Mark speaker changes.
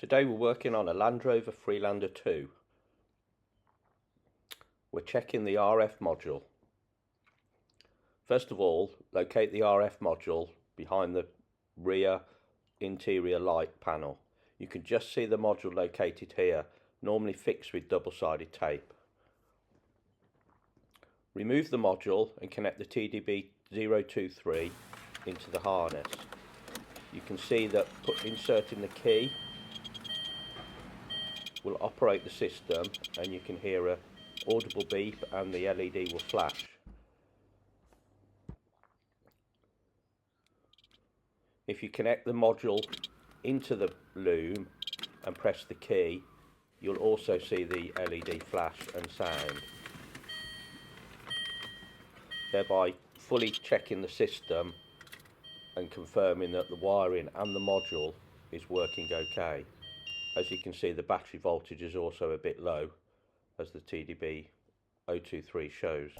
Speaker 1: Today we're working on a Land Rover Freelander 2. We're checking the RF module. First of all, locate the RF module behind the rear interior light panel. You can just see the module located here, normally fixed with double-sided tape. Remove the module and connect the TDB023 into the harness. You can see that inserting the key will operate the system, and you can hear a audible beep and the LED will flash. If you connect the module into the loom and press the key, you'll also see the LED flash and sound, thereby fully checking the system and confirming that the wiring and the module is working okay. As you can see, the battery voltage is also a bit low, as the TDB023 shows.